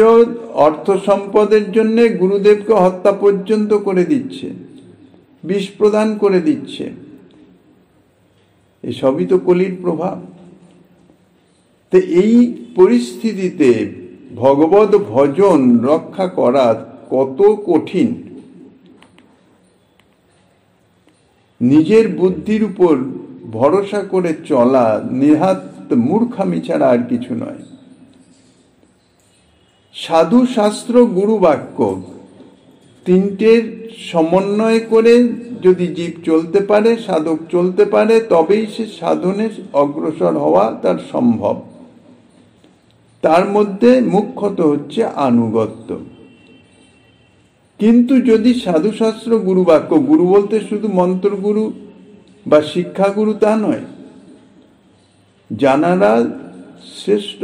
অর্থ সম্পদের জন্য গুরুদেবকে হত্যা পর্যন্ত করে দিচ্ছে, বিষ প্রদান করে দিচ্ছে। এসবই তো কলির প্রভাব। তো এই পরিস্থিতিতে ভগবত ভজন রক্ষা করা কত কঠিন। নিজের বুদ্ধির উপর ভরসা করে চলা নিহাত মূর্খামি ছাড়া আর কিছু নয়। সাধু শাস্ত্র গুরু বাক্য তিনটের সমন্বয় করে যদি জীব চলতে পারে, সাধক চলতে পারে, তবেই সে সাধনে অগ্রসর হওয়া তার সম্ভব। তার মধ্যে মুখ্যত হচ্ছে আনুগত্য। কিন্তু যদি সাধুশাস্ত্র গুরু বাক্য, গুরু বলতে শুধু মন্ত্রগুরু বা শিক্ষাগুরু তা নয়, জানারা শ্রেষ্ঠ।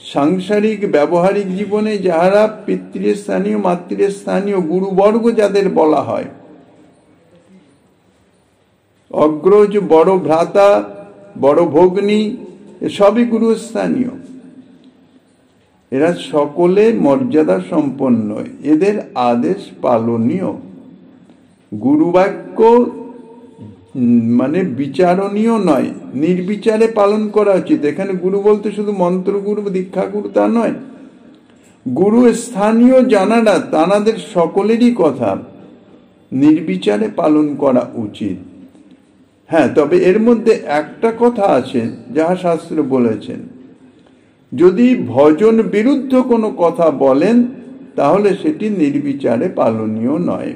সাংসারিক ব্যবহারিক জীবনে যাহারা পিতৃস্থানীয় মাতৃস্থানীয় গুরুবর্গ যাদের বলা হয়, অগ্রজ, বড় ভ্রাতা, বড় ভগ্নী, সবই গুরুস্থানীয়। এরা সকলে মর্যাদা সম্পন্ন, এদের আদেশ পালনীয়। গুরুবাক্য মানে বিচারণীয় নয়, নির্বিচারে পালন করা উচিত। এখানে গুরু বলতে শুধু মন্ত্রগুরু, দীক্ষাগুরু তা নয়। গুরু স্থানীয় জানারা তানাদের সকলেরই কথা নির্বিচারে পালন করা উচিত। হ্যাঁ, তবে এর মধ্যে একটা কথা আছে যাহা শাস্ত্র বলেছেন, যদি ভজন বিরুদ্ধ কোনো কথা বলেন তাহলে সেটি নির্বিচারে পালনীয় নয়।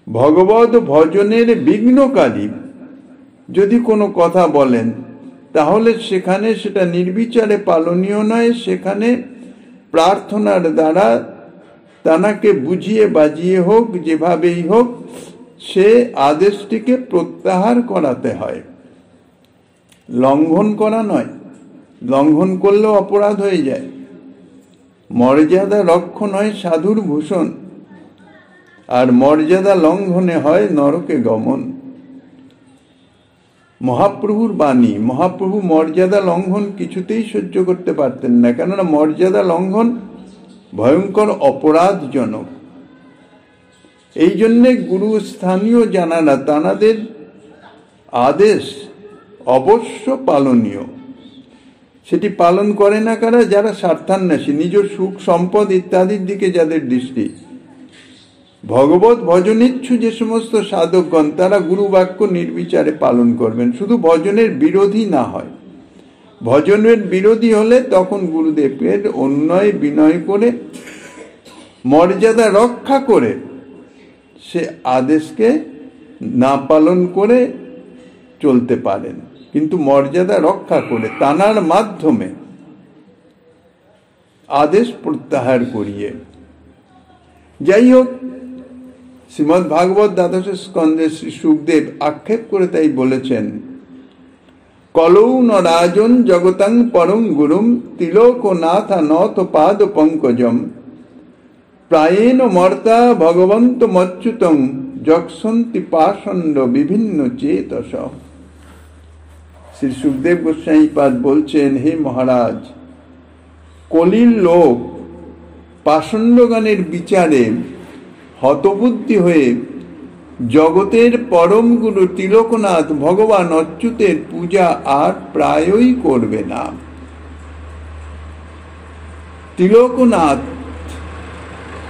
ভগবত ভজনের বিঘ্নকারী যদি কোনো কথা বলেন তাহলে সেখানে সেটা নির্বিচারে পালনীয় নয়। সেখানে প্রার্থনার দ্বারা তানাকে বুঝিয়ে বাজিয়ে হোক, যেভাবেই হোক, সে আদেশটিকে প্রত্যাহার করাতে হয়, লঙ্ঘন করা নয়। লঙ্ঘন করলেও অপরাধ হয়ে যায়। মর্যাদা রক্ষণ হয় সাধুর ভূষণ, আর মর্যাদা লঙ্ঘনে হয় নরকে গমন। মহাপ্রভুর বাণী, মহাপ্রভু মর্যাদা লঙ্ঘন কিছুতেই সহ্য করতে পারতেন না, কেননা মর্যাদা লঙ্ঘন ভয়ঙ্কর অপরাধজনক। এই জন্যে গুরু স্থানীয় জানারা তানাদের আদেশ অবশ্য পালনীয়। সেটি পালন করে না কারা? যারা স্বার্থান্বেষী, নিজের সুখ সম্পদ ইত্যাদির দিকে যাদের দৃষ্টি। ভগবত ভজনেচ্ছু যে সমস্ত সাধকগণ তারা গুরু বাক্য নির্বিচারে পালন করবেন, শুধু ভজনের বিরোধী না হয়। ভজনের বিরোধী হলে তখন গুরুদেবের অন্যয় বিনয় করে মর্যাদা রক্ষা করে সে আদেশকে না পালন করে চলতে পারেন, কিন্তু মর্যাদা রক্ষা করে তানার মাধ্যমে আদেশ প্রত্যাহার করিয়ে। যাই হোক, শ্রীমদ্ ভাগবত দ্বাদশ স্কন্ধে শ্রী সুখদেব আক্ষেপ করে তাই বলেছেন, কলৌ ন রাজন জগতং পরং গুরুম তিলোকনাথ নত পাদ পঙ্কজম প্রায়েণ মর্তা ভগবন্ত মচ্যুতং যক্ষন্তি পাষণ্ড বিভিন্ন চেতস। শ্রী সুখদেব গোস্বামী পাদ বলছেন, হে মহারাজ, কলির লোক পাষণ্ডগণের বিচারে হতবুদ্ধি হয়ে জগতের পরম গুরু তিলকনাথ ভগবান অচ্যুতের পূজা আর প্রায়ই করবে না। তিলকনাথ,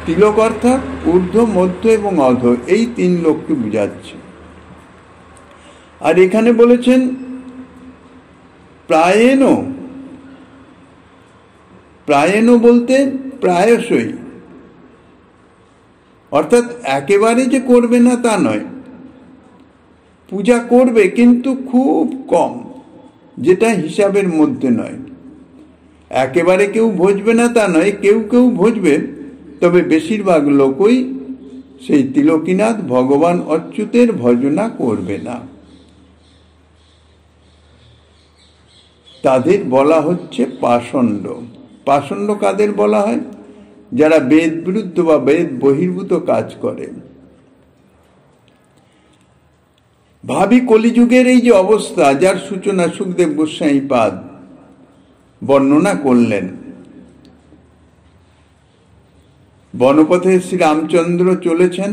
তিলক অর্থাৎ ঊর্ধ্ব, মধ্য এবং অধ, এই তিন লোককে বুঝাচ্ছে। আর এখানে বলেছেন প্রায়েণ, প্রায়েণ বলতে প্রায়শই, অর্থাৎ একেবারে যে করবে না তা নয়, পূজা করবে কিন্তু খুব কম, যেটা হিসাবের মধ্যে নয়। একেবারে কেউ ভজবে না তা নয়, কেউ কেউ ভজবে, তবে বেশিরভাগ লোকই সেই তিলকীনাথ ভগবান অচ্যুতের ভজনা করবে না। তাদের বলা হচ্ছে পাষণ্ড। পাষণ্ড কাদের বলা হয়? যারা বেদ বিরুদ্ধ বা বেদ বহির্ভূত কাজ করে। ভাবি কলিযুগের এই যে অবস্থা, যার সূচনা সুখদেব গোস্বামী পাদ বর্ণনা করলেন। বনপথে শ্রী রামচন্দ্র চলেছেন,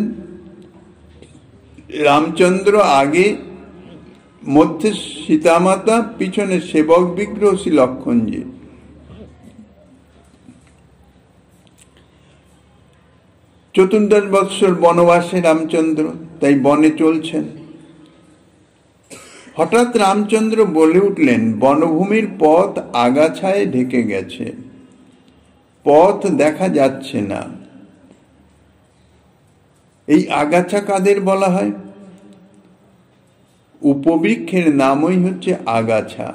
রামচন্দ্র আগে, মধ্যে সীতামাতা, পিছনে সেবক বিগ্রহ শ্রী লক্ষণজি। চতুর্দশ বৎসর বনবাসে রামচন্দ্র, তাই বনে চলছেন। হঠাৎ রামচন্দ্র বলে উঠলেন, বনভূমির পথ আগাছায় ঢেকে গেছে, পথ দেখা যাচ্ছে না। এই আগাছা কাদের বলা হয়? উপবৃক্ষের নামই হচ্ছে আগাছা,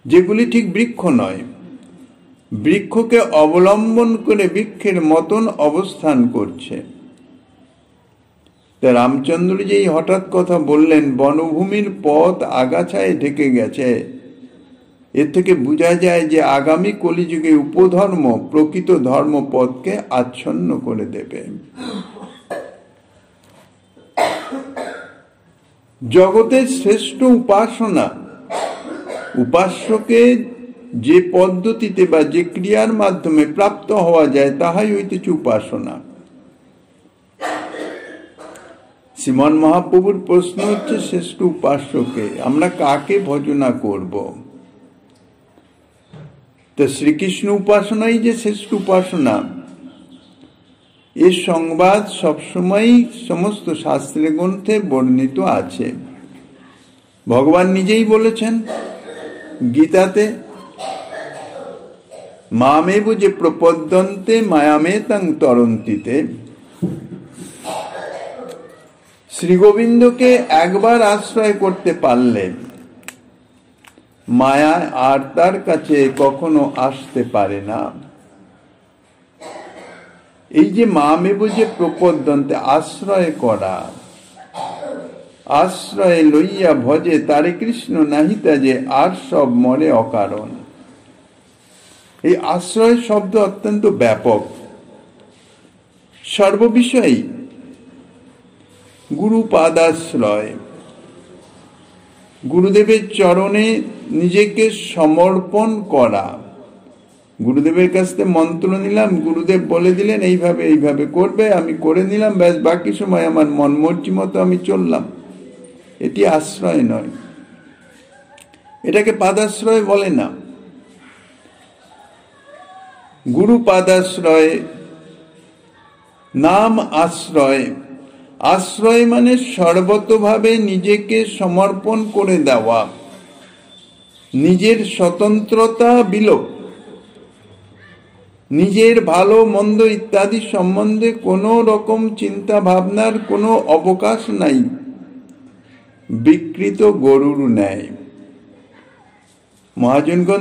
যেগুলি ঠিক বৃক্ষ নয়, বৃক্ষকে অবলম্বন করে বৃক্ষের মতন অবস্থান করছে। তা রামচন্দ্র যেই হঠাৎ কথা বললেন বনভূমির পথ আগাছায় ঢেকে গেছে, এর থেকে বোঝা যায় যে আগামী কলিযুগে উপধর্ম প্রকৃত ধর্মপথকে আচ্ছন্ন করে দেবে। জগতের শ্রেষ্ঠ উপাসনা, উপাস্যকে যে পদ্ধতিতে বা যে ক্রিয়ার মাধ্যমে প্রাপ্ত হওয়া যায় তাহাই হইতেছে উপাসনা। শ্রীমন মহাপ্রভুর প্রশ্ন হচ্ছে শ্রেষ্ঠ উপাস্যকে, আমরা কাকে ভজনা করব? তো শ্রীকৃষ্ণ উপাসনাই যে শ্রেষ্ঠ উপাসনা, এর সংবাদ সবসময় সমস্ত শাস্ত্রের গ্রন্থে বর্ণিত আছে। ভগবান নিজেই বলেছেন গীতাতে, মামেব যে প্রপদ্যন্তে মায়ামে তাং তরন্তিতে। শ্রী গোবিন্দকে একবার আশ্রয় করতে পারলে মায়া আর তার কাছে কখনো আসতে পারে না। এই যে মামেব যে প্রপদ্যন্তে, আশ্রয় করা, আশ্রয় লইয়া ভজে তারে কৃষ্ণ নাহিতা যে আর সব মরে অকারণ। এই আশ্রয় শব্দ অত্যন্ত ব্যাপক, সর্ববিষয়ী। গুরু পাদাশ্রয়, গুরুদেবের চরণে নিজেকে সমর্পণ করা। গুরুদেবের কাছ থেকে মন্ত্র নিলাম, গুরুদেব বলে দিলেন এইভাবে এইভাবে করবে, আমি করে নিলাম, ব্যাস, বাকি সময় আমার মন মর্জি মতো আমি চললাম। এটি আশ্রয় নয়, এটাকে পাদাশ্রয় বলে না। গুরু পাদাশ্রয়, নাম আশ্রয়। আশ্রয় মানে সর্বতভাবে নিজেকে সমর্পণ করে দেওয়া, নিজের স্বতন্ত্রতা বিলোপ, নিজের ভালো মন্দ ইত্যাদি সম্বন্ধে কোনো রকম চিন্তা ভাবনার কোনো অবকাশ নাই, বিকৃত গরুর ন্যায়। মহাজনগণ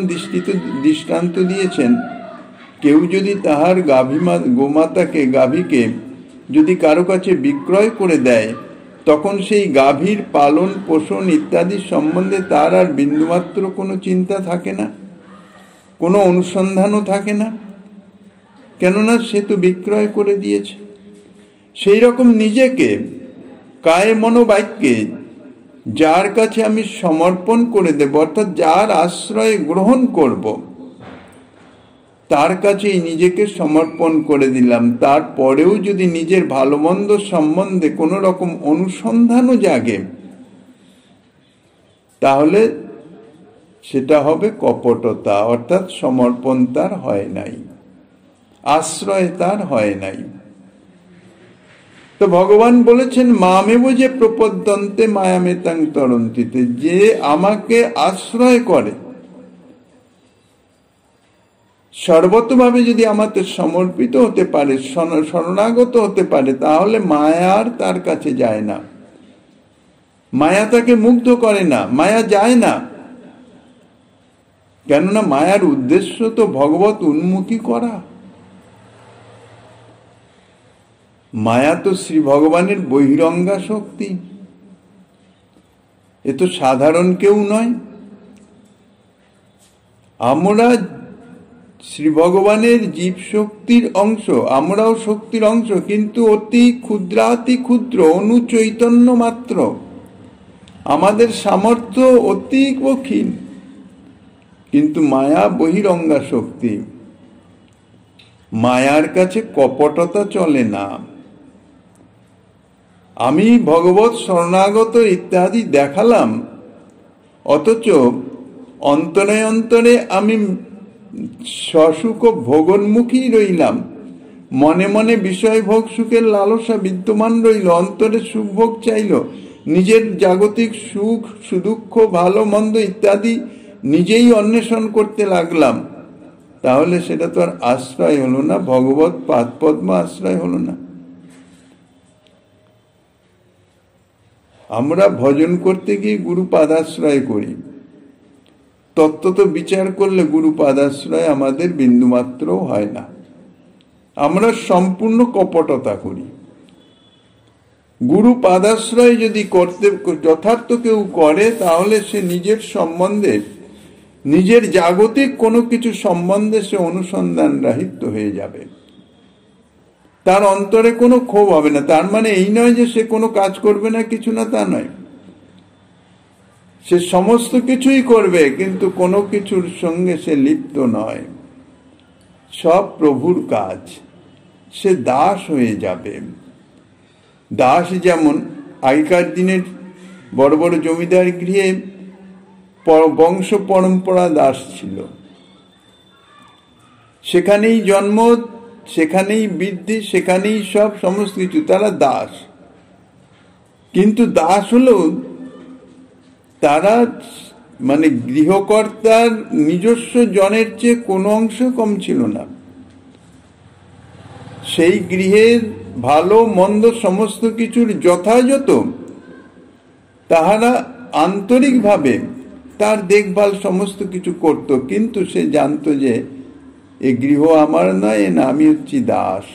দৃষ্টান্ত দিয়েছেন, কেউ যদি তাহার গোমাতাকে, গাভীকে যদি কারো কাছে বিক্রয় করে দেয়, তখন সেই গাভীর পালন পোষণ ইত্যাদি সম্বন্ধে তার আর বিন্দুমাত্র কোনো চিন্তা থাকে না, কোনো অনুসন্ধানও থাকে না, কেননা সে তো বিক্রয় করে দিয়েছে। সেই রকম নিজেকে কায়ে মনোবাক্যে যার কাছে আমি সমর্পণ করে দেব, অর্থাৎ যার আশ্রয় গ্রহণ করব, তার কাছেই নিজেকে সমর্পণ করে দিলাম। তারপরেও যদি নিজের ভালো মন্দ সম্বন্ধে কোনো রকম অনুসন্ধানও জাগে, তাহলে সেটা হবে কপটতা, অর্থাৎ সমর্পণ তার হয় নাই, আশ্রয় তার হয় নাই। তো ভগবান বলেছেন মামেব যে প্রপদ্যন্তে মায়ামে তাং তরন্তিতে, যে আমাকে আশ্রয় করে, সর্বতভাবে যদি আমাকে সমর্পিত হতে পারে, শরণাগত হতে পারে, তাহলে মায়ার তার কাছে যায় না, মায়া তাকে মুগ্ধ করে না, মায়া যায় না। কেননা মায়ার উদ্দেশ্য তো ভগবত উন্মুখী করা। মায়া তো শ্রী ভগবানের বহিরঙ্গা শক্তি, এ তো সাধারণ কেউ নয়। আমরা শ্রী ভগবানের জীব শক্তির অংশ, আমরাও শক্তির অংশ, কিন্তু অতি ক্ষুদ্রাতি ক্ষুদ্র অনু চৈতন্য মাত্র। আমাদের সামর্থ্য অতি ক্ষীণ, কিন্তু মায়া বহিরঙ্গা শক্তি, মায়ার কাছে কপটতা চলে না। আমি ভগবত শরণাগত ইত্যাদি দেখালাম, অথচ অন্তরে অন্তরে আমি সসুখ ভোগোন্মুখী রইলাম, মনে মনে বিষয় ভোগ সুখের লালসা বিদ্যমান রইল, অন্তরে সুখ ভোগ চাইল, নিজের জাগতিক সুখ সুদুঃখ ভালো মন্দ ইত্যাদি নিজেই অন্বেষণ করতে লাগলাম, তাহলে সেটা তো আর আশ্রয় হলো না, ভগবত পাদপদ্ম আশ্রয় হলো না। আমরা ভজন করতে গিয়ে গুরু পাদাশ্রয় করি, তত্ত্বত বিচার করলে গুরু পাদাশ্রয় আমাদের বিন্দুমাত্র হয় না। আমরা সম্পূর্ণ কপটতা করি। গুরু পাদাশ্রয় যদি করতে যথার্থ কেউ করে, তাহলে সে নিজের সম্বন্ধে, নিজের জাগতিক কোনো কিছু সম্বন্ধে সে অনুসন্ধান রাহিত্য হয়ে যাবে। তার অন্তরে কোনো ক্ষোভ হবে না। তার মানে এই নয় যে সে কোনো কাজ করবে না, কিছু না, তা নয়। সে সমস্ত কিছুই করবে, কিন্তু কোনো কিছুর সঙ্গে সে লিপ্ত নয়। সব প্রভুর কাজ। সে দাস হয়ে যাবে। দাস যেমন আগেকার দিনের বড় বড় জমিদার গৃহে বংশ পরম্পরা দাস ছিল, সেখানেই জন্ম, সেখানেই বৃদ্ধি, সেখানেই সব সমস্ত কিছু, তারা দাস। কিন্তু দাস হলেও তারা মানে গৃহকর্তার নিজস্ব জনের চেয়ে কোনো অংশ কম ছিল না। সেই গৃহের ভালো মন্দ সমস্ত কিছুর যথাযথ তাহারা আন্তরিকভাবে তার দেখভাল সমস্ত কিছু করত, কিন্তু সে জানতো যে এ গৃহ আমার নয়, না, আমি হচ্ছি দাস।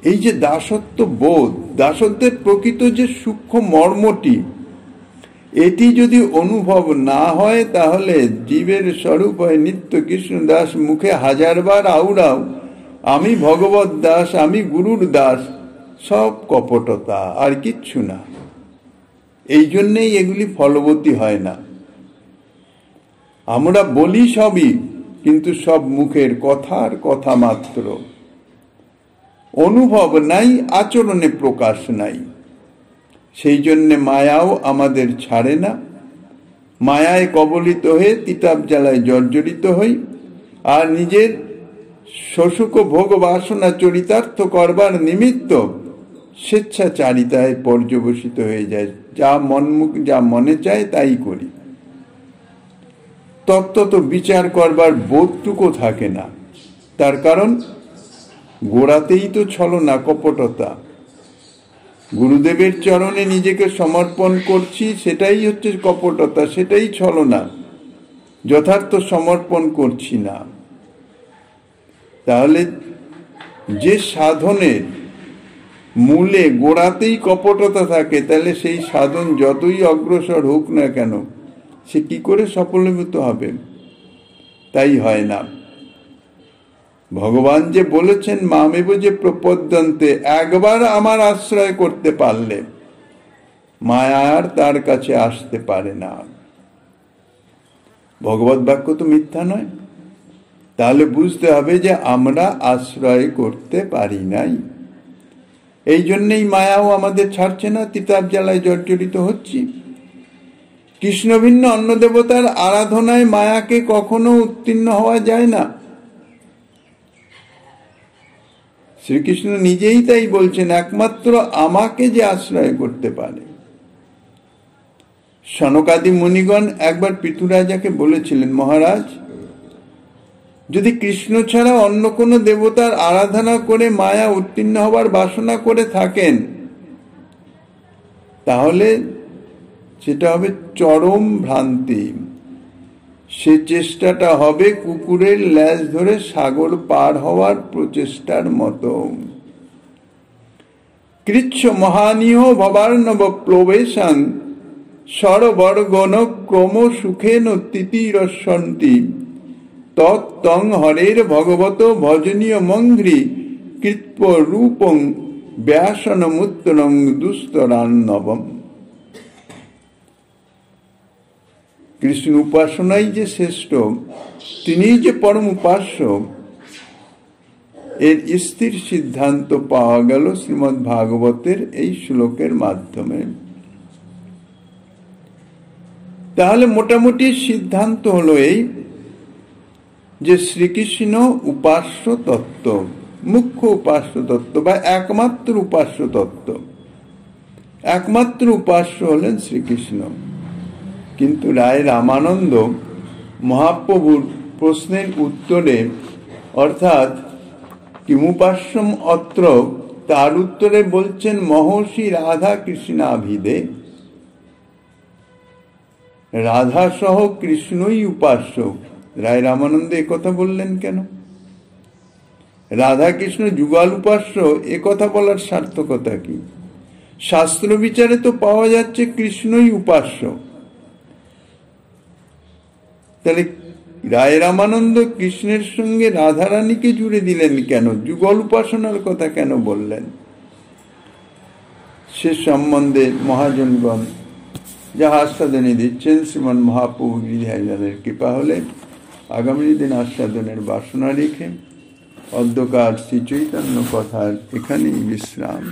এই যে দাসত্ব বোধ, দাসত্বের প্রকৃত যে সূক্ষ্ম মর্মটি, এটি যদি অনুভব না হয়, তাহলে জীবের স্বরূপ হয় নিত্য কৃষ্ণ দাস, মুখে হাজারবার আউড়াও আমি ভগবত দাস, আমি গুরুর দাস, সব কপটতা, আর কিচ্ছু না। এই জন্যেই এগুলি ফলবতী হয় না। আমরা বলি সবই, কিন্তু সব মুখের কথার কথা মাত্র, অনুভব নাই, আচরণে প্রকাশ নাই। সেই জন্যে মায়াও আমাদের ছাড়ে না। মায়ায় কবলিত হয়ে তিতাব জ্বালায় জর্জরিত হই, আর নিজের শোষক ভোগ বাসনা চরিতার্থ করবার নিমিত্ত স্বেচ্ছাচারিতায় পর্যবসিত হয়ে যায়। যা মনে চায় তাই করি। তত্ত্বত বিচার করবার বোধটুকু থাকে না। তার কারণ গোড়াতেই তো ছলনা, কপটতা। গুরুদেবের চরণে নিজেকে সমর্পণ করছি, সেটাই হচ্ছে কপটতা, সেটাই ছলনা। যথার্থ সমর্পণ করছি না। তাহলে যে সাধনের মূলে গোড়াতেই কপটতা থাকে, তাহলে সেই সাধন যতই অগ্রসর হোক না কেন, সে কি করে সফলীভূত হবে? তাই হয় না। ভগবান যে বলেছেন মামেব যে প্রপদ্যন্তে, একবার আমার আশ্রয় করতে পারলে মায়া আর তার কাছে আসতে পারে না। ভগবত বাক্য তো মিথ্যা নয়। তাহলে বুঝতে হবে যে আমরা আশ্রয় করতে পারি নাই। এই জন্যেই মায়াও আমাদের ছাড়ছে না, তিতাব জ্বালায় জর্জরিত হচ্ছি। কৃষ্ণ ভিন্ন অন্য দেবতার আরাধনায় মায়াকে কখনো উত্তীর্ণ হওয়া যায় না। শ্রীকৃষ্ণ নিজেই তাই বলছেন, একমাত্র আমাকে যে আশ্রয় করতে পারে। সনকাদি মুনিগণ একবার পৃথুরাজাকে বলেছিলেন, মহারাজ, যদি কৃষ্ণ ছাড়া অন্য কোনো দেবতার আরাধনা করে মায়া উত্তীর্ণ হবার বাসনা করে থাকেন, তাহলে সেটা হবে চরম ভ্রান্তি। সে চেষ্টাটা হবে কুকুরের ল্যাজ ধরে সাগর পার হওয়ার প্রচেষ্টার মতো। কৃচ্ছ মহানিহ ভবার্ণব প্লবেশান সরবর্গণ ক্রম সুখেন তিতিরসন্তি তত্তং হরের ভগবত ভজনীয় মঙ্ঘ্রি কৃত্প রূপং ব্যাসনমুত্তরং দুস্তরান্নবম। কৃষ্ণ উপাসনাই যে শ্রেষ্ঠ, তিনিই যে পরম উপাস্য, এর স্থির সিদ্ধান্ত পাওয়া গেল শ্রীমদ্ ভাগবতের এই শ্লোকের মাধ্যমে। তাহলে মোটামুটি সিদ্ধান্ত হলো এই যে শ্রীকৃষ্ণ উপাস্য তত্ত্ব, মুখ্য উপাস্য তত্ত্ব বা একমাত্র উপাস্য তত্ত্ব। একমাত্র উপাস্য হলেন শ্রীকৃষ্ণ। কিন্তু রায় রামানন্দ মহাপ্রভুর প্রশ্নের উত্তরে, অর্থাৎ কিমুপাস্যম অত্র, তার উত্তরে বলছেন মহর্ষি রাধা কৃষ্ণাভিধে। রাধা সহ কৃষ্ণই উপাস্য। রায় রামানন্দ একথা বললেন কেন? রাধা কৃষ্ণ যুগল উপাস্য, এ কথা বলার সার্থকতা কি? শাস্ত্র বিচারে তো পাওয়া যাচ্ছে কৃষ্ণই উপাস্য। তাহলে রায় রামানন্দ কৃষ্ণের সঙ্গে রাধারানীকে জুড়ে দিলেন কেন? যুগল উপাসনার কথা কেন বললেন? সে সম্বন্ধে মহাজনগণ যা আস্বাদনে দিচ্ছেন, শ্রীমান মহাপ্রভু গিরিধারীর কৃপা হলে আগামী দিন আস্বাদনের বাসনা রেখে অধ্যকার শ্রী চৈতন্য কথার এখানেই বিশ্রাম।